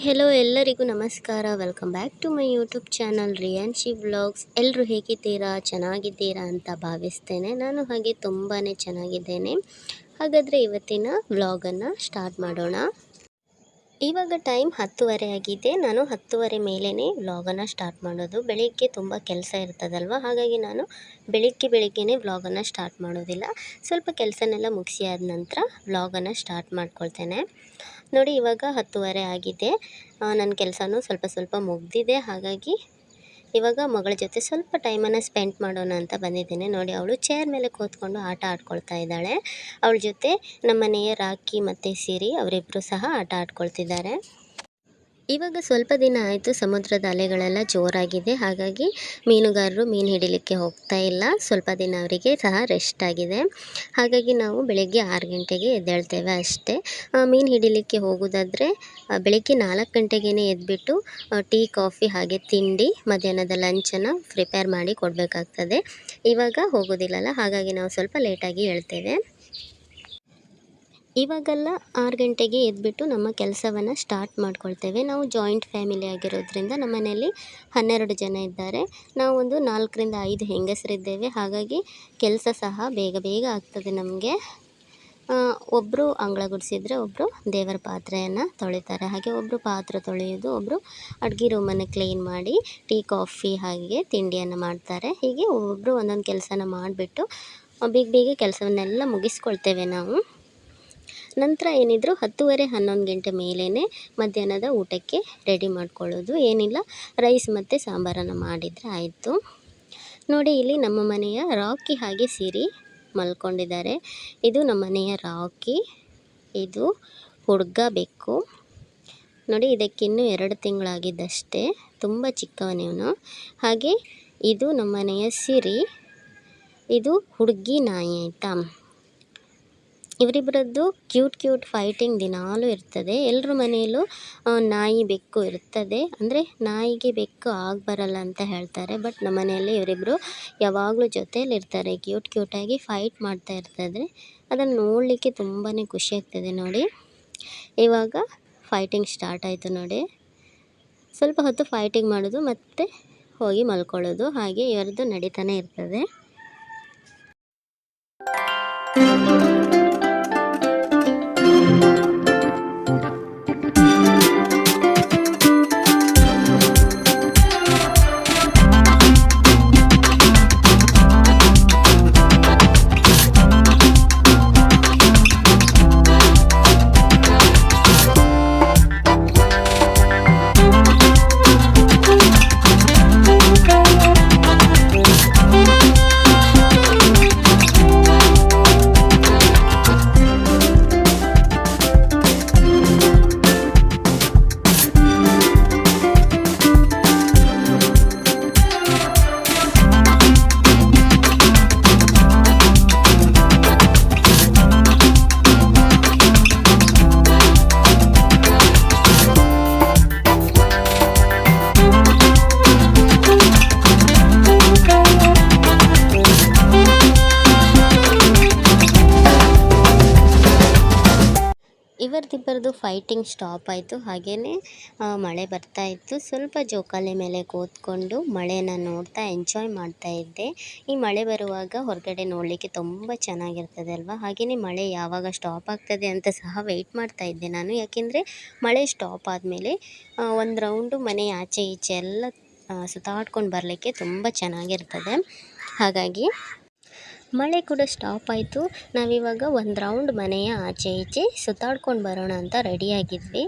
Hello ಎಲ್ಲರಿಗೂ ನಮಸ್ಕಾರ. Welcome back to my YouTube channel Riyanshi vlogs. ಎಲ್ಲರೂ ಹೇಗಿದ್ದೀರಾ? ಚೆನ್ನಾಗಿದ್ದೀರಾ ಅಂತ ಭಾವಿಸ್ತೇನೆ. ನಾನು ಹಾಗೆ ತುಂಬಾ ಚೆನ್ನಾಗಿದ್ದೇನೆ. ಹಾಗಾದರೆ ಇವತ್ತಿನ ವ್ಲಾಗನ್ನು ಸ್ಟಾರ್ಟ್ ಮಾಡೋಣ. ಇವಾಗ ಟೈಮ್ 10:30 ಆಗಿದೆ. ನಾನು 10:30 ಮೇಲೇ ವ್ಲಾಗನ್ನು ಸ್ಟಾರ್ಟ್ ಮಾಡೋದು. ಬೆಳಿಗ್ಗೆ ತುಂಬ ಕೆಲಸ ಇರ್ತದಲ್ವ, ಹಾಗಾಗಿ ನಾನು ಬೆಳಿಗ್ಗೆನೇ ವ್ಲಾಗನ್ನು ಸ್ಟಾರ್ಟ್ ಮಾಡೋದಿಲ್ಲ. ಸ್ವಲ್ಪ ಕೆಲಸನೆಲ್ಲ ಮುಗಿಸಿ ಆದ ನಂತರ ವ್ಲಾಗನ್ನು ಸ್ಟಾರ್ಟ್ ಮಾಡ್ಕೊಳ್ತೇನೆ. ನೋಡಿ, ಇವಾಗ 10:30 ಆಗಿದೆ. ನನ್ನ ಕೆಲಸನೂ ಸ್ವಲ್ಪ ಮುಗಿದಿದೆ. ಹಾಗಾಗಿ ಇವಾಗ ಮಗಳ ಜೊತೆ ಸ್ವಲ್ಪ ಟೈಮನ್ನು ಸ್ಪೆಂಡ್ ಮಾಡೋಣ ಅಂತ ಬಂದಿದ್ದೇನೆ. ನೋಡಿ, ಅವಳು ಚೇರ್ ಮೇಲೆ ಕೂತ್ಕೊಂಡು ಆಟ ಆಡ್ಕೊಳ್ತಾ ಇದ್ದಾಳೆ. ಅವಳ ಜೊತೆ ನಮ್ಮನೆಯ ರಾಕಿ ಮತ್ತು ಸಿರಿ ಅವರಿಬ್ಬರು ಸಹ ಆಟ ಆಡ್ಕೊಳ್ತಿದ್ದಾರೆ. ಇವಾಗ ಸ್ವಲ್ಪ ದಿನ ಆಯಿತು, ಸಮುದ್ರದ ಅಲೆಗಳೆಲ್ಲ ಜೋರಾಗಿದೆ. ಹಾಗಾಗಿ ಮೀನುಗಾರರು ಮೀನು ಹಿಡಿಲಿಕ್ಕೆ ಹೋಗ್ತಾ ಇಲ್ಲ. ಸ್ವಲ್ಪ ದಿನ ಅವರಿಗೆ ಸಹ ರೆಸ್ಟ್ ಆಗಿದೆ. ಹಾಗಾಗಿ ನಾವು ಬೆಳಗ್ಗೆ 6 ಗಂಟೆಗೆ ಎದ್ದೇಳ್ತೇವೆ ಅಷ್ಟೇ. ಮೀನು ಹಿಡಿಲಿಕ್ಕೆ ಹೋಗೋದಾದರೆ ಬೆಳಗ್ಗೆ 4 ಗಂಟೆಗೇ ಎದ್ಬಿಟ್ಟು ಟೀ, ಕಾಫಿ ಹಾಗೆ ತಿಂಡಿ, ಮಧ್ಯಾಹ್ನದ ಲಂಚನ್ನು ಪ್ರಿಪೇರ್ ಮಾಡಿ ಕೊಡಬೇಕಾಗ್ತದೆ. ಇವಾಗ ಹೋಗೋದಿಲ್ಲಲ್ಲ, ಹಾಗಾಗಿ ನಾವು ಸ್ವಲ್ಪ ಲೇಟಾಗಿ ಹೇಳ್ತೇವೆ. ಇವಾಗೆಲ್ಲ 6 ಗಂಟೆಗೆ ಎದ್ಬಿಟ್ಟು ನಮ್ಮ ಕೆಲಸವನ್ನು ಸ್ಟಾರ್ಟ್ ಮಾಡ್ಕೊಳ್ತೇವೆ. ನಾವು ಜಾಯಿಂಟ್ ಫ್ಯಾಮಿಲಿ ಆಗಿರೋದ್ರಿಂದ ನಮ್ಮ ಮನೆಯಲ್ಲಿ 12 ಜನ ಇದ್ದಾರೆ. ನಾವು ಒಂದು 4 ರಿಂದ 5 ಹೆಂಗಸರಿದ್ದೇವೆ. ಹಾಗಾಗಿ ಕೆಲಸ ಸಹ ಬೇಗ ಆಗ್ತದೆ ನಮಗೆ. ಒಬ್ಬರು ಅಂಗಳ ಗುಡಿಸಿದ್ರೆ ಒಬ್ಬರು ದೇವರ ಪಾತ್ರೆಯನ್ನು ತೊಳಿತಾರೆ. ಹಾಗೆ ಒಬ್ಬರು ಪಾತ್ರೆ ತೊಳೆಯೋದು, ಒಬ್ಬರು ಅಡುಗೆ ರೂಮನ್ನು ಕ್ಲೀನ್ ಮಾಡಿ ಟೀ, ಕಾಫಿ ಹಾಗೆ ತಿಂಡಿಯನ್ನು ಮಾಡ್ತಾರೆ. ಹೀಗೆ ಒಬ್ಬೊಬ್ಬರು ಒಂದೊಂದು ಕೆಲಸನ ಮಾಡಿಬಿಟ್ಟು ಬೇಗ ಕೆಲಸವನ್ನೆಲ್ಲ ಮುಗಿಸ್ಕೊಳ್ತೇವೆ ನಾವು. ನಂತರ ಏನಿದ್ರು 10:30 11 ಗಂಟೆ ಮೇಲೇ ಮಧ್ಯಾಹ್ನದ ಊಟಕ್ಕೆ ರೆಡಿ ಮಾಡ್ಕೊಳ್ಳೋದು. ಏನಿಲ್ಲ, ರೈಸ್ ಮತ್ತು ಸಾಂಬಾರನ್ನು ಮಾಡಿದರೆ ಆಯಿತು. ನೋಡಿ, ಇಲ್ಲಿ ನಮ್ಮ ಮನೆಯ ರಾಕಿ ಹಾಗೆ ಸಿರಿ ಮಲ್ಕೊಂಡಿದ್ದಾರೆ. ಇದು ನಮ್ಮ ಮನೆಯ ರಾಕಿ, ಇದು ಹುಡುಗ ಬೆಕ್ಕು. ನೋಡಿ, ಇದಕ್ಕಿನ್ನೂ 2 ತಿಂಗಳಾಗಿದ್ದಷ್ಟೇ, ತುಂಬ ಚಿಕ್ಕವನಿವನು. ಹಾಗೆ ಇದು ನಮ್ಮ ಮನೆಯ ಸಿರಿ, ಇದು ಹುಡುಗಿ ನಾಯಿ ಆಯಿತಾ. ಇವರಿಬ್ಬರದ್ದು ಕ್ಯೂಟ್ ಫೈಟಿಂಗ್ ದಿನಾಲೂ ಇರ್ತದೆ. ಎಲ್ಲರ ಮನೆಯಲ್ಲೂ ನಾಯಿ ಬೆಕ್ಕು ಇರ್ತದೆ. ಅಂದರೆ ನಾಯಿಗೆ ಬೆಕ್ಕು ಬರಲ್ಲ ಅಂತ ಹೇಳ್ತಾರೆ. ಬಟ್ ನಮ್ಮ ಮನೆಯಲ್ಲಿ ಇವರಿಬ್ಬರು ಯಾವಾಗಲೂ ಜೊತೆಯಲ್ಲಿರ್ತಾರೆ. ಕ್ಯೂಟಾಗಿ ಫೈಟ್ ಮಾಡ್ತಾ ಇರ್ತದೆ. ಅದನ್ನು ನೋಡಲಿಕ್ಕೆ ತುಂಬಾ ಖುಷಿ ಆಗ್ತದೆ. ನೋಡಿ, ಇವಾಗ ಫೈಟಿಂಗ್ ಸ್ಟಾರ್ಟ್ ಆಯಿತು. ನೋಡಿ, ಸ್ವಲ್ಪ ಹೊತ್ತು ಫೈಟಿಂಗ್ ಮಾಡೋದು ಮತ್ತು ಹೋಗಿ ಮಲ್ಕೊಳ್ಳೋದು, ಹಾಗೆ ಇವರದ್ದು ನಡೀತಾನೆ ಇರ್ತದೆ. ಇವರದಿಬ್ಬರದು ಫೈಟಿಂಗ್ ಸ್ಟಾಪ್ ಆಯಿತು. ಹಾಗೆಯೇ ಮಳೆ ಬರ್ತಾ ಇತ್ತು. ಸ್ವಲ್ಪ ಜೋಕಾಲಿ ಮೇಲೆ ಕೂತ್ಕೊಂಡು ಮಳೆನ ನೋಡ್ತಾ ಎಂಜಾಯ್ ಮಾಡ್ತಾ ಇದ್ದೆ. ಈ ಮಳೆ ಬರುವಾಗ ಹೊರಗಡೆ ನೋಡಲಿಕ್ಕೆ ತುಂಬ ಚೆನ್ನಾಗಿರ್ತದೆ ಅಲ್ವಾ. ಹಾಗೆಯೇ ಮಳೆ ಯಾವಾಗ ಸ್ಟಾಪ್ ಆಗ್ತದೆ ಅಂತ ಸಹ ವೆಯ್ಟ್ ಮಾಡ್ತಾ ಇದ್ದೆ ನಾನು. ಯಾಕೆಂದರೆ ಮಳೆ ಸ್ಟಾಪ್ ಆದಮೇಲೆ ಒಂದು ರೌಂಡು ಮನೆ ಆಚೆ ಈಚೆ ಎಲ್ಲ ಸುತ್ತಾಡ್ಕೊಂಡು ಬರಲಿಕ್ಕೆ ತುಂಬ ಚೆನ್ನಾಗಿರ್ತದೆ. ಹಾಗಾಗಿ ಮಳೆ ಕೂಡ ಸ್ಟಾಪ್ ಆಯಿತು. ನಾವಿವಾಗ ಒಂದು ರೌಂಡ್ ಮನೆಯ ಆಚೆ ಈಚೆ ಸುತ್ತಾಡ್ಕೊಂಡು ಬರೋಣ ಅಂತ ರೆಡಿಯಾಗಿದ್ವಿ.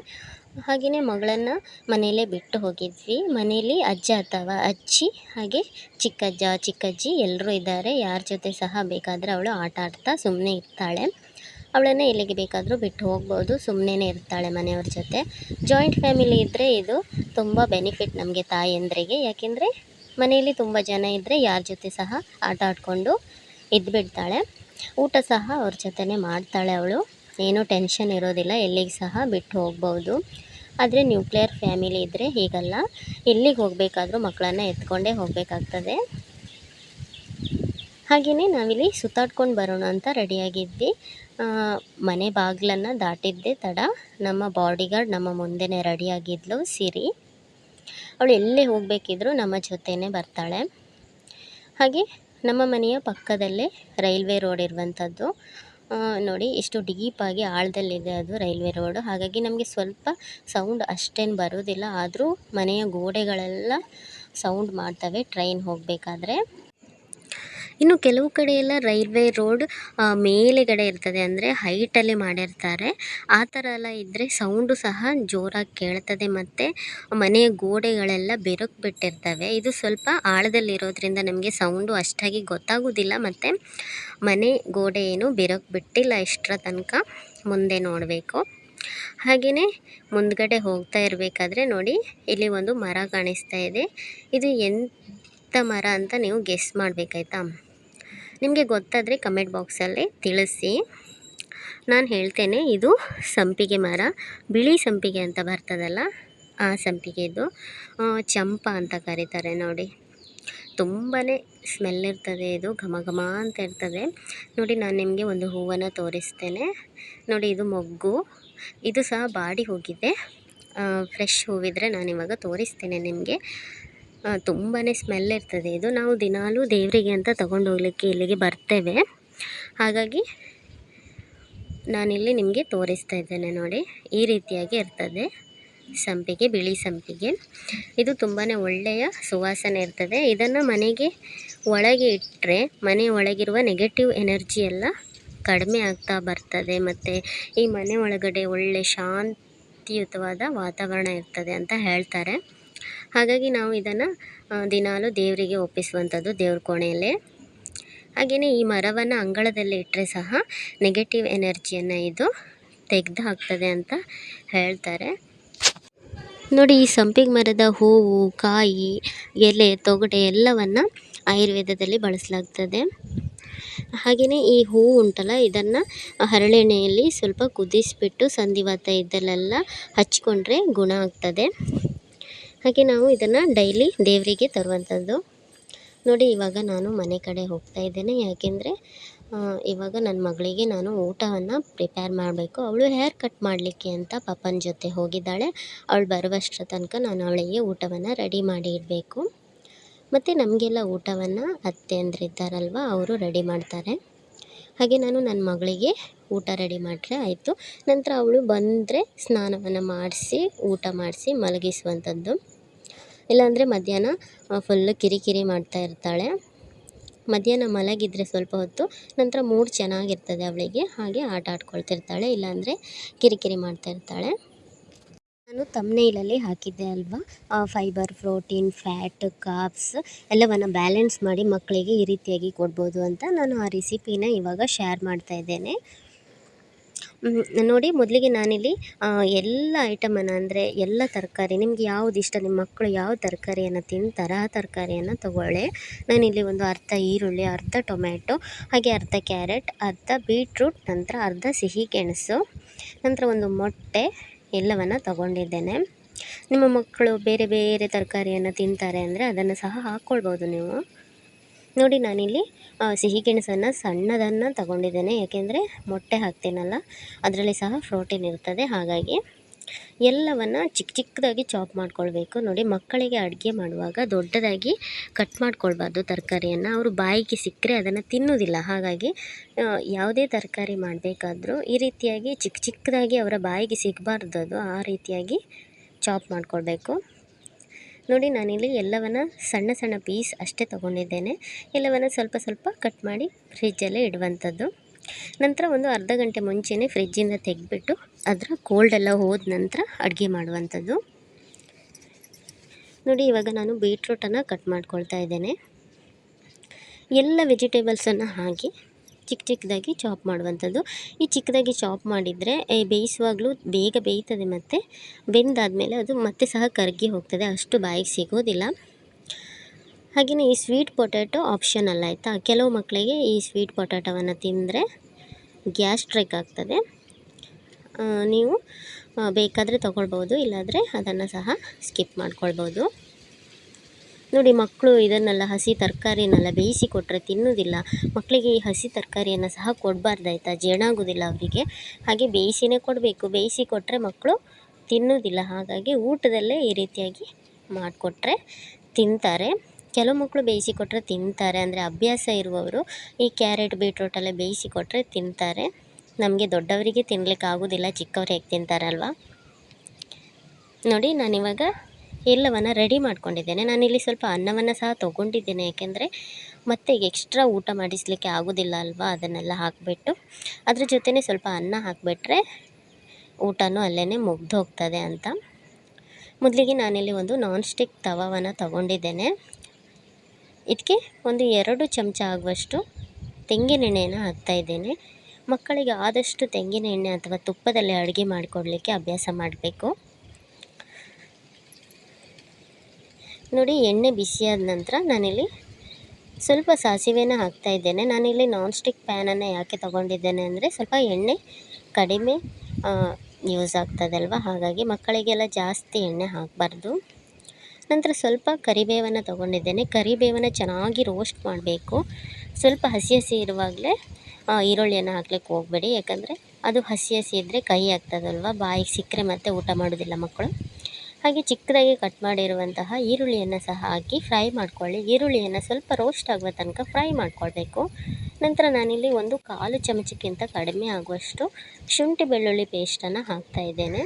ಹಾಗೆಯೇ ಮಗಳನ್ನು ಮನೆಯಲ್ಲೇ ಬಿಟ್ಟು ಹೋಗಿದ್ವಿ. ಮನೇಲಿ ಅಜ್ಜ ಅಥವಾ ಅಜ್ಜಿ ಹಾಗೆ ಚಿಕ್ಕಜ್ಜ ಚಿಕ್ಕಜ್ಜಿ ಎಲ್ಲರೂ ಇದ್ದಾರೆ. ಯಾರ ಜೊತೆ ಸಹ ಬೇಕಾದರೆ ಅವಳು ಆಟ ಆಡ್ತಾ ಸುಮ್ಮನೆ ಇರ್ತಾಳೆ. ಅವಳನ್ನು ಎಲ್ಲಿಗೆ ಬೇಕಾದರೂ ಬಿಟ್ಟು ಹೋಗ್ಬೋದು, ಸುಮ್ಮನೆ ಇರ್ತಾಳೆ ಮನೆಯವ್ರ ಜೊತೆ. ಜಾಯಿಂಟ್ ಫ್ಯಾಮಿಲಿ ಇದ್ದರೆ ಇದು ತುಂಬ ಬೆನಿಫಿಟ್ ನಮಗೆ ತಾಯಂದ್ರಿಗೆ. ಯಾಕೆಂದರೆ ಮನೆಯಲ್ಲಿ ತುಂಬ ಜನ ಇದ್ದರೆ ಯಾರ ಜೊತೆ ಸಹ ಆಟ ಆಡಿಕೊಂಡು ಇದ್ದುಬಿಡ್ತಾಳೆ. ಊಟ ಸಹ ಅವ್ರ ಜೊತೆನೇ ಮಾಡ್ತಾಳೆ ಅವಳು. ಏನೂ ಟೆನ್ಷನ್ ಇರೋದಿಲ್ಲ, ಎಲ್ಲಿಗೆ ಸಹ ಬಿಟ್ಟು ಹೋಗ್ಬೋದು. ಆದರೆ ನ್ಯೂಕ್ಲಿಯರ್ ಫ್ಯಾಮಿಲಿ ಇದ್ದರೆ ಹೀಗಲ್ಲ, ಎಲ್ಲಿಗೆ ಹೋಗಬೇಕಾದ್ರೂ ಮಕ್ಕಳನ್ನು ಎತ್ಕೊಂಡೇ ಹೋಗಬೇಕಾಗ್ತದೆ. ಹಾಗೆಯೇ ನಾವಿಲ್ಲಿ ಸುತ್ತಾಡ್ಕೊಂಡು ಬರೋಣ ಅಂತ ರೆಡಿಯಾಗಿದ್ವಿ. ಮನೆ ಬಾಗಿಲನ್ನು ದಾಟಿದ್ದೆ ತಡ ನಮ್ಮ ಬಾಡಿಗಾರ್ಡ್ ನಮ್ಮ ಮುಂದೆನೇ ರೆಡಿಯಾಗಿದ್ಲು ಸಿರಿ. ಅವಳು ಎಲ್ಲೇ ಹೋಗಬೇಕಿದ್ರೂ ನಮ್ಮ ಜೊತೆನೇ ಬರ್ತಾಳೆ. ಹಾಗೆ ನಮ್ಮ ಮನೆಯ ಪಕ್ಕದಲ್ಲೇ ರೈಲ್ವೆ ರೋಡ್ ಇರುವಂಥದ್ದು. ನೋಡಿ ಎಷ್ಟು ಡೀಪಾಗಿ ಆಳದಲ್ಲಿದೆ ಅದು ರೈಲ್ವೆ ರೋಡು. ಹಾಗಾಗಿ ನಮಗೆ ಸ್ವಲ್ಪ ಸೌಂಡ್ ಅಷ್ಟೇನು ಬರೋದಿಲ್ಲ. ಆದರೂ ಮನೆಯ ಗೋಡೆಗಳೆಲ್ಲ ಸೌಂಡ್ ಮಾಡ್ತವೆ ಟ್ರೈನ್ ಹೋಗಬೇಕಾದ್ರೆ. ಇನ್ನು ಕೆಲವು ಕಡೆ ಎಲ್ಲ ರೈಲ್ವೆ ರೋಡ್ ಮೇಲೆಗಡೆ ಇರ್ತದೆ, ಅಂದರೆ ಹೈಟಲ್ಲಿ ಮಾಡಿರ್ತಾರೆ. ಆ ಥರ ಎಲ್ಲ ಇದ್ದರೆ ಸೌಂಡು ಸಹ ಜೋರಾಗಿ ಕೇಳ್ತದೆ ಮತ್ತು ಮನೆಯ ಗೋಡೆಗಳೆಲ್ಲ ಬೆರಕು ಬಿಟ್ಟಿರ್ತವೆ. ಇದು ಸ್ವಲ್ಪ ಆಳದಲ್ಲಿರೋದ್ರಿಂದ ನಮಗೆ ಸೌಂಡು ಅಷ್ಟಾಗಿ ಗೊತ್ತಾಗೋದಿಲ್ಲ. ಮತ್ತು ಮನೆ ಗೋಡೆ ಏನು ಬೆರಕು ಬಿಟ್ಟಿಲ್ಲ ಇಷ್ಟರ ತನಕ, ಮುಂದೆ ನೋಡಬೇಕು. ಹಾಗೆಯೇ ಮುಂದ್ಗಡೆ ಹೋಗ್ತಾ ಇರಬೇಕಾದ್ರೆ ನೋಡಿ ಇಲ್ಲಿ ಒಂದು ಮರ ಕಾಣಿಸ್ತಾ ಇದೆ. ಇದು ಎಂಥ ಮರ ಅಂತ ನೀವು ಗೆಸ್ ಮಾಡಬೇಕಾಯ್ತಾ. ನಿಮಗೆ ಗೊತ್ತಾದರೆ ಕಮೆಂಟ್ ಬಾಕ್ಸಲ್ಲಿ ತಿಳಿಸಿ. ನಾನು ಹೇಳ್ತೇನೆ, ಇದು ಸಂಪಿಗೆ ಮರ, ಬಿಳಿ ಸಂಪಿಗೆ ಅಂತ ಬರ್ತದಲ್ಲ ಆ ಸಂಪಿಗೆ. ಇದು ಚಂಪಾ ಅಂತ ಕರೀತಾರೆ ನೋಡಿ. ತುಂಬಾ ಸ್ಮೆಲ್ ಇರ್ತದೆ, ಇದು ಘಮ ಘಮ ಅಂತ ಇರ್ತದೆ. ನೋಡಿ ನಾನು ನಿಮಗೆ ಒಂದು ಹೂವನ್ನು ತೋರಿಸ್ತೇನೆ ನೋಡಿ. ಇದು ಮೊಗ್ಗು, ಇದು ಸಹ ಬಾಡಿ ಹೋಗಿದೆ. ಫ್ರೆಶ್ ಹೂವಿದ್ರೆ ನಾನಿವಾಗ ತೋರಿಸ್ತೇನೆ ನಿಮಗೆ. ತುಂಬಾ ಸ್ಮೆಲ್ ಇರ್ತದೆ ಇದು. ನಾವು ದಿನಾಲೂ ದೇವರಿಗೆ ಅಂತ ತಗೊಂಡು ಹೋಗಲಿಕ್ಕೆ ಇಲ್ಲಿಗೆ ಬರ್ತೇವೆ. ಹಾಗಾಗಿ ನಾನಿಲ್ಲಿ ನಿಮಗೆ ತೋರಿಸ್ತಾ ಇದ್ದೇನೆ ನೋಡಿ. ಈ ರೀತಿಯಾಗಿ ಇರ್ತದೆ ಸಂಪಿಗೆ, ಬಿಳಿ ಸಂಪಿಗೆ. ಇದು ತುಂಬಾ ಒಳ್ಳೆಯ ಸುವಾಸನೆ ಇರ್ತದೆ. ಇದನ್ನು ಮನೆಗೆ ಒಳಗೆ ಇಟ್ಟರೆ ಮನೆಯ ಒಳಗಿರುವ ನೆಗೆಟಿವ್ ಎನರ್ಜಿ ಎಲ್ಲ ಕಡಿಮೆ ಆಗ್ತಾ ಬರ್ತದೆ. ಮತ್ತು ಈ ಮನೆ ಒಳಗಡೆ ಒಳ್ಳೆ ಶಾಂತಿಯುತವಾದ ವಾತಾವರಣ ಇರ್ತದೆ ಅಂತ ಹೇಳ್ತಾರೆ. ಹಾಗಾಗಿ ನಾವು ಇದನ್ನು ದಿನಾಲೂ ದೇವರಿಗೆ ಒಪ್ಪಿಸುವಂಥದ್ದು ದೇವ್ರ ಕೋಣೆಯಲ್ಲೇ. ಹಾಗೆಯೇ ಈ ಮರವನ್ನು ಅಂಗಳದಲ್ಲಿ ಇಟ್ಟರೆ ಸಹ ನೆಗೆಟಿವ್ ಎನರ್ಜಿಯನ್ನು ಇದು ತೆಗೆದು ಹಾಕ್ತದೆ ಅಂತ ಹೇಳ್ತಾರೆ. ನೋಡಿ ಈ ಸಂಪಿಗೆ ಮರದ ಹೂವು, ಕಾಯಿ, ಎಲೆ, ತೊಗಟೆ ಎಲ್ಲವನ್ನು ಆಯುರ್ವೇದದಲ್ಲಿ ಬಳಸಲಾಗ್ತದೆ. ಹಾಗೆಯೇ ಈ ಹೂವು ಉಂಟಲ್ಲ, ಇದನ್ನು ಹರಳೆಣ್ಣೆಯಲ್ಲಿ ಸ್ವಲ್ಪ ಕುದಿಸಿಬಿಟ್ಟು ಸಂಧಿವಾತ ಇದ್ದಲ್ಲೆಲ್ಲ ಹಚ್ಕೊಂಡ್ರೆ ಗುಣ ಆಗ್ತದೆ. ಹಾಗೆ ನಾವು ಇದನ್ನು ಡೈಲಿ ದೇವರಿಗೆ ತರುವಂಥದ್ದು. ನೋಡಿ ಇವಾಗ ನಾನು ಮನೆ ಕಡೆ ಹೋಗ್ತಾ ಇದ್ದೇನೆ. ಯಾಕೆಂದರೆ ಇವಾಗ ನನ್ನ ಮಗಳಿಗೆ ನಾನು ಊಟವನ್ನು ಪ್ರಿಪೇರ್ ಮಾಡಬೇಕು. ಅವಳು ಹೇರ್ ಕಟ್ ಮಾಡಲಿಕ್ಕೆ ಅಂತ ಪಪ್ಪನ ಜೊತೆ ಹೋಗಿದ್ದಾಳೆ. ಅವಳು ಬರುವಷ್ಟರ ತನಕ ನಾನು ಅವಳಿಗೆ ಊಟವನ್ನು ರೆಡಿ ಮಾಡಿ ಇಡಬೇಕು. ಮತ್ತು ನಮಗೆಲ್ಲ ಊಟವನ್ನು ಅತ್ತೆಯಂದಿರಿದ್ದಾರಲ್ವ, ಅವರು ರೆಡಿ ಮಾಡ್ತಾರೆ. ಹಾಗೆ ನಾನು ನನ್ನ ಮಗಳಿಗೆ ಊಟ ರೆಡಿ ಮಾಡಿದ್ರೆ ಆಯಿತು. ನಂತರ ಅವಳು ಬಂದರೆ ಸ್ನಾನವನ್ನು ಮಾಡಿಸಿ ಊಟ ಮಾಡಿಸಿ ಮಲಗಿಸುವಂಥದ್ದು. ಇಲ್ಲಾಂದರೆ ಮಧ್ಯಾಹ್ನ ಫುಲ್ಲು ಕಿರಿಕಿರಿ ಮಾಡ್ತಾ ಇರ್ತಾಳೆ. ಮಧ್ಯಾಹ್ನ ಮಲಗಿದರೆ ಸ್ವಲ್ಪ ಹೊತ್ತು, ನಂತರ ಮೂಡ್ ಚೆನ್ನಾಗಿರ್ತದೆ ಅವಳಿಗೆ. ಹಾಗೆ ಆಟ ಆಡ್ಕೊಳ್ತಿರ್ತಾಳೆ, ಇಲ್ಲಾಂದರೆ ಕಿರಿಕಿರಿ ಮಾಡ್ತಾ ಇರ್ತಾಳೆ. ನಾನು ತಮ್ನೇಲಲ್ಲಿ ಹಾಕಿದ್ದೆ ಅಲ್ವಾ, ಫೈಬರ್, ಪ್ರೋಟೀನ್, ಫ್ಯಾಟ್, ಕಾರ್ಬ್ಸ್ ಎಲ್ಲವನ್ನು ಬ್ಯಾಲೆನ್ಸ್ ಮಾಡಿ ಮಕ್ಕಳಿಗೆ ಈ ರೀತಿಯಾಗಿ ಕೊಡ್ಬೋದು ಅಂತ ನಾನು ಆ ರೆಸಿಪಿನ ಇವಾಗ ಶೇರ್ ಮಾಡ್ತಾ ಇದ್ದೇನೆ. ನೋಡಿ ಮೊದಲಿಗೆ ನಾನಿಲ್ಲಿ ಎಲ್ಲ ಐಟಮನ್ನು, ಅಂದರೆ ಎಲ್ಲ ತರಕಾರಿ ನಿಮ್ಗೆ ಯಾವುದು ಇಷ್ಟ, ನಿಮ್ಮ ಮಕ್ಕಳು ಯಾವ ತರಕಾರಿಯನ್ನು ತಿಂತಾರೆ ಆ ತರಕಾರಿಯನ್ನು ತಗೊಳ್ಳಿ. ನಾನಿಲ್ಲಿ ಒಂದು ಅರ್ಧ ಈರುಳ್ಳಿ, ಅರ್ಧ ಟೊಮ್ಯಾಟೊ, ಹಾಗೆ ಅರ್ಧ ಕ್ಯಾರೆಟ್, ಅರ್ಧ ಬೀಟ್ರೂಟ್, ನಂತರ ಅರ್ಧ ಸಿಹಿ ಗೆಣಸು, ನಂತರ ಒಂದು ಮೊಟ್ಟೆ ಎಲ್ಲವನ್ನು ತಗೊಂಡಿದ್ದೇನೆ. ನಿಮ್ಮ ಮಕ್ಕಳು ಬೇರೆ ಬೇರೆ ತರಕಾರಿಯನ್ನು ತಿಂತಾರೆ ಅಂದರೆ ಅದನ್ನು ಸಹ ಹಾಕ್ಕೊಳ್ಬೋದು ನೀವು. ನೋಡಿ ನಾನಿಲ್ಲಿ ಸಿಹಿ ಗೆಣಸನ್ನು ಸಣ್ಣದನ್ನು ತಗೊಂಡಿದ್ದೇನೆ, ಏಕೆಂದರೆ ಮೊಟ್ಟೆ ಹಾಕ್ತೀನಲ್ಲ ಅದರಲ್ಲಿ ಸಹ ಪ್ರೋಟೀನ್ ಇರ್ತದೆ. ಹಾಗಾಗಿ ಎಲ್ಲವನ್ನು ಚಿಕ್ಕ ಚಿಕ್ಕದಾಗಿ ಚಾಪ್ ಮಾಡ್ಕೊಳ್ಬೇಕು. ನೋಡಿ, ಮಕ್ಕಳಿಗೆ ಅಡುಗೆ ಮಾಡುವಾಗ ದೊಡ್ಡದಾಗಿ ಕಟ್ ಮಾಡ್ಕೊಳ್ಬಾರ್ದು ತರಕಾರಿಯನ್ನು. ಅವರು ಬಾಯಿಗೆ ಸಿಕ್ಕರೆ ಅದನ್ನು ತಿನ್ನೋದಿಲ್ಲ. ಹಾಗಾಗಿ ಯಾವುದೇ ತರಕಾರಿ ಮಾಡಬೇಕಾದ್ರೂ ಈ ರೀತಿಯಾಗಿ ಚಿಕ್ಕ ಚಿಕ್ಕದಾಗಿ ಅವರ ಬಾಯಿಗೆ ಸಿಗಬಾರ್ದು, ಅದು ಆ ರೀತಿಯಾಗಿ ಚಾಪ್ ಮಾಡ್ಕೊಳ್ಬೇಕು. ನೋಡಿ, ನಾನಿಲ್ಲಿ ಎಲ್ಲವನ್ನು ಸಣ್ಣ ಸಣ್ಣ ಪೀಸ್ ಅಷ್ಟೇ ತೊಗೊಂಡಿದ್ದೇನೆ. ಎಲ್ಲವನ್ನು ಸ್ವಲ್ಪ ಸ್ವಲ್ಪ ಕಟ್ ಮಾಡಿ ಫ್ರಿಜ್ಜಲ್ಲೇ ಇಡುವಂಥದ್ದು. ನಂತರ ಒಂದು ಅರ್ಧ ಗಂಟೆ ಮುಂಚೆನೇ ಫ್ರಿಜ್ಜಿಂದ ತೆಗೆದ್ಬಿಟ್ಟು ಅದರ ಕೋಲ್ಡೆಲ್ಲ ಹೋದ ನಂತರ ಅಡುಗೆ ಮಾಡುವಂಥದ್ದು. ನೋಡಿ, ಇವಾಗ ನಾನು ಬೀಟ್ರೂಟನ್ನು ಕಟ್ ಮಾಡ್ಕೊಳ್ತಾ ಇದ್ದೇನೆ. ಎಲ್ಲ ವೆಜಿಟೇಬಲ್ಸನ್ನು ಹಾಕಿ ಚಿಕ್ಕ ಚಿಕ್ಕದಾಗಿ ಚಾಪ್ ಮಾಡುವಂಥದ್ದು. ಈ ಚಿಕ್ಕದಾಗಿ ಚಾಪ್ ಮಾಡಿದರೆ ಬೇಯಿಸುವಾಗಲೂ ಬೇಗ ಬೇಯ್ತದೆ, ಮತ್ತು ಬೆಂದಾದಮೇಲೆ ಅದು ಮತ್ತೆ ಸಹ ಕರಗಿ ಹೋಗ್ತದೆ, ಅಷ್ಟು ಬಾಯಿಗೆ ಸಿಗೋದಿಲ್ಲ. ಹಾಗೆಯೇ ಈ ಸ್ವೀಟ್ ಪೊಟ್ಯಾಟೊ ಆಪ್ಷನಲ್ ಆಯಿತಾ. ಕೆಲವು ಮಕ್ಕಳಿಗೆ ಈ ಸ್ವೀಟ್ ಪೊಟ್ಯಾಟೊವನ್ನು ತಿಂದರೆ ಗ್ಯಾಸ್ಟ್ರಿಕ್ ಆಗ್ತದೆ. ನೀವು ಬೇಕಾದರೆ ತೊಗೊಳ್ಬೋದು, ಇಲ್ಲಾಂದರೆ ಅದನ್ನು ಸಹ ಸ್ಕಿಪ್ ಮಾಡ್ಕೊಳ್ಬೋದು. ನೋಡಿ, ಮಕ್ಕಳು ಇದನ್ನೆಲ್ಲ ಹಸಿ ತರಕಾರಿನೆಲ್ಲ ಬೇಯಿಸಿ ಕೊಟ್ಟರೆ ತಿನ್ನೋದಿಲ್ಲ. ಮಕ್ಕಳಿಗೆ ಈ ಹಸಿ ತರಕಾರಿಯನ್ನು ಸಹ ಕೊಡಬಾರ್ದಾಯ್ತಾ, ಜೀರ್ಣ ಅವರಿಗೆ. ಹಾಗೆ ಬೇಯಿಸಿನೇ ಕೊಡಬೇಕು. ಬೇಯಿಸಿ ಕೊಟ್ಟರೆ ಮಕ್ಕಳು ತಿನ್ನೋದಿಲ್ಲ. ಹಾಗಾಗಿ ಊಟದಲ್ಲೇ ಈ ರೀತಿಯಾಗಿ ಮಾಡಿಕೊಟ್ರೆ ತಿಂತಾರೆ. ಕೆಲವು ಮಕ್ಕಳು ಬೇಯಿಸಿ ಕೊಟ್ಟರೆ ತಿಂತಾರೆ, ಅಂದರೆ ಅಭ್ಯಾಸ ಇರುವವರು ಈ ಕ್ಯಾರೆಟ್ ಬೀಟ್ರೂಟೆಲ್ಲ ಬೇಯಿಸಿ ಕೊಟ್ಟರೆ ತಿಂತಾರೆ. ನಮಗೆ ದೊಡ್ಡವರಿಗೆ ತಿನ್ನಲಿಕ್ಕೆ ಆಗೋದಿಲ್ಲ, ಚಿಕ್ಕವ್ರು ಹೇಗೆ ತಿಂತಾರಲ್ವ. ನೋಡಿ, ನಾನಿವಾಗ ಎಲ್ಲವನ್ನು ರೆಡಿ ಮಾಡ್ಕೊಂಡಿದ್ದೇನೆ. ನಾನಿಲ್ಲಿ ಸ್ವಲ್ಪ ಅನ್ನವನ್ನು ಸಹ ತೊಗೊಂಡಿದ್ದೇನೆ, ಏಕೆಂದರೆ ಮತ್ತೆ ಎಕ್ಸ್ಟ್ರಾ ಊಟ ಮಾಡಿಸಲಿಕ್ಕೆ ಆಗೋದಿಲ್ಲ ಅಲ್ವಾ. ಅದನ್ನೆಲ್ಲ ಹಾಕಿಬಿಟ್ಟು ಅದ್ರ ಜೊತೆನೇ ಸ್ವಲ್ಪ ಅನ್ನ ಹಾಕಿಬಿಟ್ರೆ ಊಟನೂ ಅಲ್ಲೇ ಮುಗ್ದು ಹೋಗ್ತದೆ ಅಂತ. ಮೊದಲಿಗೆ ನಾನಿಲ್ಲಿ ಒಂದು ನಾನ್ ಸ್ಟಿಕ್ ತವವನ್ನು ತಗೊಂಡಿದ್ದೇನೆ. ಇದಕ್ಕೆ ಒಂದು 2 ಚಮಚ ಆಗುವಷ್ಟು ತೆಂಗಿನೆಣ್ಣೆಯನ್ನು ಹಾಕ್ತಾಯಿದ್ದೇನೆ. ಮಕ್ಕಳಿಗೆ ಆದಷ್ಟು ತೆಂಗಿನ ಎಣ್ಣೆ ಅಥವಾ ತುಪ್ಪದಲ್ಲಿ ಅಡುಗೆ ಮಾಡಿಕೊಡ್ಲಿಕ್ಕೆ ಅಭ್ಯಾಸ ಮಾಡಬೇಕು. ನೋಡಿ, ಎಣ್ಣೆ ಬಿಸಿಯಾದ ನಂತರ ನಾನಿಲ್ಲಿ ಸ್ವಲ್ಪ ಸಾಸಿವೆನ ಹಾಕ್ತಾಯಿದ್ದೇನೆ. ನಾನಿಲ್ಲಿ ನಾನ್ ಸ್ಟಿಕ್ ಪ್ಯಾನನ್ನು ಯಾಕೆ ತೊಗೊಂಡಿದ್ದೇನೆ ಅಂದರೆ ಸ್ವಲ್ಪ ಎಣ್ಣೆ ಕಡಿಮೆ ಯೂಸ್ ಆಗ್ತದಲ್ವ. ಹಾಗಾಗಿ ಮಕ್ಕಳಿಗೆಲ್ಲ ಜಾಸ್ತಿ ಎಣ್ಣೆ ಹಾಕಬಾರ್ದು. ನಂತರ ಸ್ವಲ್ಪ ಕರಿಬೇವನ್ನು ತೊಗೊಂಡಿದ್ದೇನೆ. ಕರಿಬೇವನ್ನು ಚೆನ್ನಾಗಿ ರೋಸ್ಟ್ ಮಾಡಬೇಕು. ಸ್ವಲ್ಪ ಹಸಿ ಹಸಿ ಇರುವಾಗಲೇ ಈರುಳ್ಳಿಯನ್ನು ಹಾಕ್ಲಿಕ್ಕೆ ಹೋಗಬೇಡಿ, ಯಾಕಂದರೆ ಅದು ಹಸಿ ಹಸಿ ಇದ್ದರೆ ಕಹಿ ಆಗ್ತದಲ್ವ, ಬಾಯಿಗೆ ಸಿಕ್ಕರೆ ಮತ್ತೆ ಊಟ ಮಾಡೋದಿಲ್ಲ ಮಕ್ಕಳು. ಹಾಗೆ ಚಿಕ್ಕದಾಗಿ ಕಟ್ ಮಾಡಿರುವಂತಹ ಈರುಳ್ಳಿಯನ್ನು ಸಹ ಹಾಕಿ ಫ್ರೈ ಮಾಡ್ಕೊಳ್ಳಿ. ಈರುಳ್ಳಿಯನ್ನು ಸ್ವಲ್ಪ ರೋಸ್ಟ್ ಆಗುವ ತನಕ ಫ್ರೈ ಮಾಡ್ಕೊಳ್ಬೇಕು. ನಂತರ ನಾನಿಲ್ಲಿ 1/4 ಚಮಚಕ್ಕಿಂತ ಕಡಿಮೆ ಆಗುವಷ್ಟು ಶುಂಠಿ ಬೆಳ್ಳುಳ್ಳಿ ಪೇಸ್ಟನ್ನು ಹಾಕ್ತಾಯಿದ್ದೇನೆ.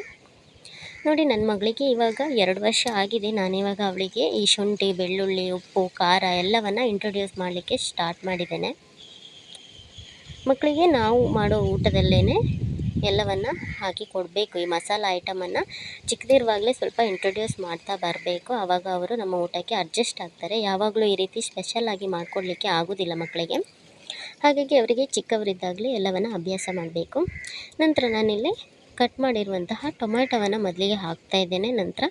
ನೋಡಿ, ನನ್ನ ಮಗಳಿಗೆ ಇವಾಗ 2 ವರ್ಷ ಆಗಿದೆ. ನಾನಿವಾಗ ಅವಳಿಗೆ ಈ ಶುಂಠಿ ಬೆಳ್ಳುಳ್ಳಿ ಉಪ್ಪು ಖಾರ ಎಲ್ಲವನ್ನು ಇಂಟ್ರೊಡ್ಯೂಸ್ ಮಾಡಲಿಕ್ಕೆ ಸ್ಟಾರ್ಟ್ ಮಾಡಿದ್ದೇನೆ. ಮಕ್ಕಳಿಗೆ ನಾವು ಮಾಡೋ ಊಟದಲ್ಲೇ ಎಲ್ಲವನ್ನು ಹಾಕಿ ಕೊಡಬೇಕು. ಈ ಮಸಾಲ ಐಟಮನ್ನು ಚಿಕ್ಕದಿರುವಾಗಲೇ ಸ್ವಲ್ಪ ಇಂಟ್ರೊಡ್ಯೂಸ್ ಮಾಡ್ತಾ ಬರಬೇಕು. ಆವಾಗ ಅವರು ನಮ್ಮ ಊಟಕ್ಕೆ ಅಡ್ಜಸ್ಟ್ ಆಗ್ತಾರೆ. ಯಾವಾಗಲೂ ಈ ರೀತಿ ಸ್ಪೆಷಲಾಗಿ ಮಾಡಿಕೊಡ್ಲಿಕ್ಕೆ ಆಗೋದಿಲ್ಲ ಮಕ್ಕಳಿಗೆ. ಹಾಗಾಗಿ ಅವರಿಗೆ ಚಿಕ್ಕವರಿದ್ದಾಗಲೇ ಎಲ್ಲವನ್ನು ಅಭ್ಯಾಸ ಮಾಡಬೇಕು. ನಂತರ ನಾನಿಲ್ಲಿ ಕಟ್ ಮಾಡಿರುವಂತಹ ಟೊಮ್ಯಾಟೊವನ್ನು ಮೊದಲಿಗೆ ಹಾಕ್ತಾಯಿದ್ದೇನೆ. ನಂತರ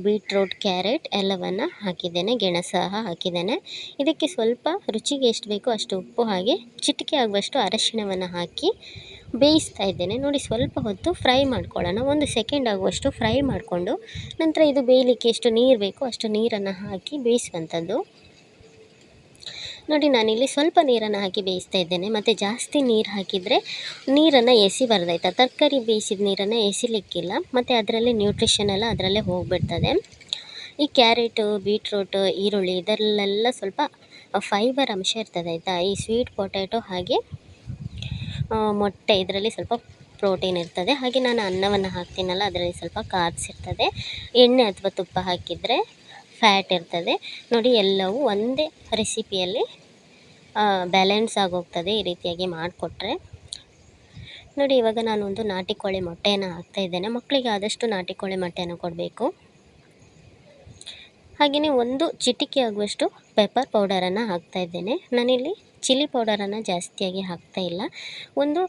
ಬೀಟ್ರೂಟ್ ಕ್ಯಾರೆಟ್ ಎಲ್ಲವನ್ನು ಹಾಕಿದ್ದೇನೆ, ಗೆಣಸು ಸಹ ಹಾಕಿದ್ದೇನೆ. ಇದಕ್ಕೆ ಸ್ವಲ್ಪ ರುಚಿಗೆ ಎಷ್ಟು ಬೇಕೋ ಅಷ್ಟು ಉಪ್ಪು ಹಾಗೆ ಚಿಟಿಕೆ ಆಗುವಷ್ಟು ಅರಶಿಣವನ್ನು ಹಾಕಿ ಬೇಯಿಸ್ತಾ ಇದ್ದೇನೆ. ನೋಡಿ, ಸ್ವಲ್ಪ ಹೊತ್ತು ಫ್ರೈ ಮಾಡ್ಕೊಳ್ಳೋಣ. 1 ಸೆಕೆಂಡ್ ಆಗುವಷ್ಟು ಫ್ರೈ ಮಾಡಿಕೊಂಡು ನಂತರ ಇದು ಬೇಯಲಿಕ್ಕೆ ಎಷ್ಟು ನೀರು ಬೇಕೋ ಅಷ್ಟು ನೀರನ್ನು ಹಾಕಿ ಬೇಯಿಸುವಂಥದ್ದು. ನೋಡಿ, ನಾನಿಲ್ಲಿ ಸ್ವಲ್ಪ ನೀರನ್ನು ಹಾಕಿ ಬೇಯಿಸ್ತಾ ಇದ್ದೇನೆ. ಮತ್ತು ಜಾಸ್ತಿ ನೀರು ಹಾಕಿದರೆ ನೀರನ್ನು ಎಸಿಬಾರ್ದಾಯ್ತಾ. ತರಕಾರಿ ಬೇಯಿಸಿದ ನೀರನ್ನು ಎಸಿಲಿಕ್ಕಿಲ್ಲ, ಮತ್ತು ಅದರಲ್ಲಿ ನ್ಯೂಟ್ರಿಷನ್ ಎಲ್ಲ ಅದರಲ್ಲೇ ಹೋಗಿಬಿಡ್ತದೆ. ಈ ಕ್ಯಾರೆಟು ಬೀಟ್ರೂಟು ಈರುಳ್ಳಿ ಇದರಲ್ಲೆಲ್ಲ ಸ್ವಲ್ಪ ಫೈಬರ್ ಅಂಶ ಇರ್ತದೆ ಆಯಿತಾ. ಈ ಸ್ವೀಟ್ ಪೊಟ್ಯಾಟೊ ಹಾಗೆ ಮೊಟ್ಟೆ ಇದರಲ್ಲಿ ಸ್ವಲ್ಪ ಪ್ರೋಟೀನ್ ಇರ್ತದೆ. ಹಾಗೆ ನಾನು ಅನ್ನವನ್ನು ಹಾಕ್ತೀನಲ್ಲ ಅದರಲ್ಲಿ ಸ್ವಲ್ಪ ಕಾರ್ಬ್ಸ್ ಇರ್ತದೆ. ಎಣ್ಣೆ ಅಥವಾ ತುಪ್ಪ ಹಾಕಿದರೆ ಫ್ಯಾಟ್ ಇರ್ತದೆ. ನೋಡಿ, ಎಲ್ಲವೂ ಒಂದೇ ರೆಸಿಪಿಯಲ್ಲಿ ಬ್ಯಾಲೆನ್ಸ್ ಆಗೋಗ್ತದೆ ಈ ರೀತಿಯಾಗಿ ಮಾಡಿಕೊಟ್ರೆ. ನೋಡಿ, ಇವಾಗ ನಾನು ಒಂದು ನಾಟಿ ಕೋಳಿ ಮೊಟ್ಟೆಯನ್ನು ಹಾಕ್ತಾಯಿದ್ದೇನೆ. ಮಕ್ಕಳಿಗೆ ಆದಷ್ಟು ನಾಟಿ ಕೋಳಿ ಮೊಟ್ಟೆಯನ್ನು ಕೊಡಬೇಕು. ಹಾಗೆಯೇ 1 ಚಿಟಿಕೆ ಆಗುವಷ್ಟು ಪೆಪ್ಪರ್ ಪೌಡರನ್ನು ಹಾಕ್ತಾಯಿದ್ದೇನೆ. ನಾನಿಲ್ಲಿ ಚಿಲ್ಲಿ ಪೌಡರನ್ನು ಜಾಸ್ತಿಯಾಗಿ ಹಾಕ್ತಾಯಿಲ್ಲ. 1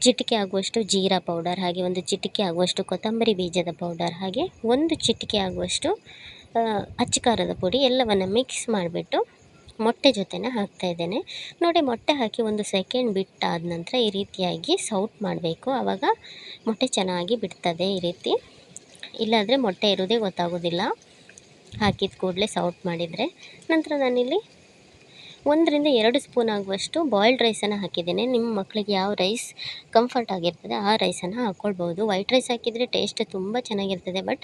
ಚಿಟಿಕೆ ಆಗುವಷ್ಟು ಜೀರಾ ಪೌಡರ್, ಹಾಗೆ 1 ಚಿಟಿಕೆ ಆಗುವಷ್ಟು ಕೊತ್ತಂಬರಿ ಬೀಜದ ಪೌಡರ್, ಹಾಗೆ 1 ಚಿಟಿಕೆ ಆಗುವಷ್ಟು ಅಚ್ಚ ಖಾರದ ಪುಡಿ ಎಲ್ಲವನ್ನು ಮಿಕ್ಸ್ ಮಾಡಿಬಿಟ್ಟು ಮೊಟ್ಟೆ ಜೊತೆನೇ ಹಾಕ್ತಾಯಿದ್ದೇನೆ. ನೋಡಿ, ಮೊಟ್ಟೆ ಹಾಕಿ 1 ಸೆಕೆಂಡ್ ಬಿಟ್ಟಾದ ನಂತರ ಈ ರೀತಿಯಾಗಿ ಸೌಟ್ ಮಾಡಬೇಕು. ಆವಾಗ ಮೊಟ್ಟೆ ಚೆನ್ನಾಗಿ ಬಿಡ್ತದೆ ಈ ರೀತಿ. ಇಲ್ಲಾಂದರೆ ಮೊಟ್ಟೆ ಇರೋದೇ ಗೊತ್ತಾಗೋದಿಲ್ಲ ಹಾಕಿದ ಕೂಡಲೇ ಸೌಟ್ ಮಾಡಿದರೆ. ನಂತರ ನಾನಿಲ್ಲಿ 1ರಿಂದ 2 ಸ್ಪೂನ್ ಆಗುವಷ್ಟು ಬಾಯ್ಲ್ಡ್ ರೈಸನ್ನು ಹಾಕಿದ್ದೇನೆ. ನಿಮ್ಮ ಮಕ್ಕಳಿಗೆ ಯಾವ ರೈಸ್ ಕಂಫರ್ಟ್ ಆಗಿರ್ತದೆ ಆ ರೈಸನ್ನು ಹಾಕ್ಕೊಳ್ಬೋದು. ವೈಟ್ ರೈಸ್ ಹಾಕಿದರೆ ಟೇಸ್ಟ್ ತುಂಬ ಚೆನ್ನಾಗಿರ್ತದೆ, ಬಟ್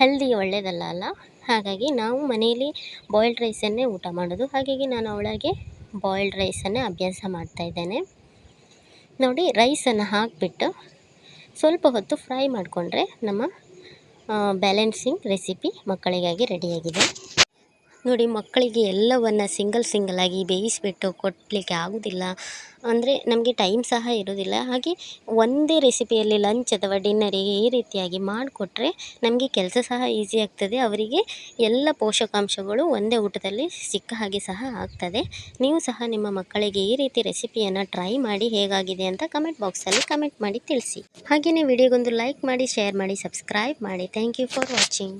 ಹೆಲ್ದಿಗೆ ಒಳ್ಳೆಯದಲ್ಲ ಅಲ್ಲ. ಹಾಗಾಗಿ ನಾವು ಮನೆಯಲ್ಲಿ ಬಾಯ್ಲ್ಡ್ ರೈಸನ್ನೇ ಊಟ ಮಾಡೋದು. ಹಾಗಾಗಿ ನಾನು ಅವಳಿಗೆ ಬಾಯ್ಲ್ಡ್ ರೈಸನ್ನೇ ಅಭ್ಯಾಸ ಮಾಡ್ತಾಯಿದ್ದೇನೆ. ನೋಡಿ, ರೈಸನ್ನು ಹಾಕಿಬಿಟ್ಟು ಸ್ವಲ್ಪ ಹೊತ್ತು ಫ್ರೈ ಮಾಡಿಕೊಂಡ್ರೆ ನಮ್ಮ ಬ್ಯಾಲೆನ್ಸಿಂಗ್ ರೆಸಿಪಿ ಮಕ್ಕಳಿಗಾಗಿ ರೆಡಿಯಾಗಿದೆ. ನೋಡಿ, ಮಕ್ಕಳಿಗೆ ಎಲ್ಲವನ್ನು ಸಿಂಗಲ್ ಆಗಿ ಬೇಯಿಸಿಬಿಟ್ಟು ಕೊಡಲಿಕ್ಕೆ ಆಗೋದಿಲ್ಲ, ಅಂದರೆ ನಮಗೆ ಟೈಮ್ ಸಹ ಇರೋದಿಲ್ಲ. ಹಾಗೆ ಒಂದೇ ರೆಸಿಪಿಯಲ್ಲಿ ಲಂಚ್ ಅಥವಾ ಡಿನ್ನರಿಗೆ ಈ ರೀತಿಯಾಗಿ ಮಾಡಿಕೊಟ್ರೆ ನಮಗೆ ಕೆಲಸ ಸಹ ಈಸಿ ಆಗ್ತದೆ. ಅವರಿಗೆ ಎಲ್ಲ ಪೋಷಕಾಂಶಗಳು ಒಂದೇ ಊಟದಲ್ಲಿ ಸಿಕ್ಕ ಹಾಗೆ ಸಹ ಆಗ್ತದೆ. ನೀವು ಸಹ ನಿಮ್ಮ ಮಕ್ಕಳಿಗೆ ಈ ರೀತಿ ರೆಸಿಪಿಯನ್ನು ಟ್ರೈ ಮಾಡಿ ಹೇಗಾಗಿದೆ ಅಂತ ಕಮೆಂಟ್ ಬಾಕ್ಸಲ್ಲಿ ಕಮೆಂಟ್ ಮಾಡಿ ತಿಳಿಸಿ. ಹಾಗೆಯೇ ವಿಡಿಯೋಗೊಂದು ಲೈಕ್ ಮಾಡಿ, ಶೇರ್ ಮಾಡಿ, ಸಬ್ಸ್ಕ್ರೈಬ್ ಮಾಡಿ. Thank you for watching.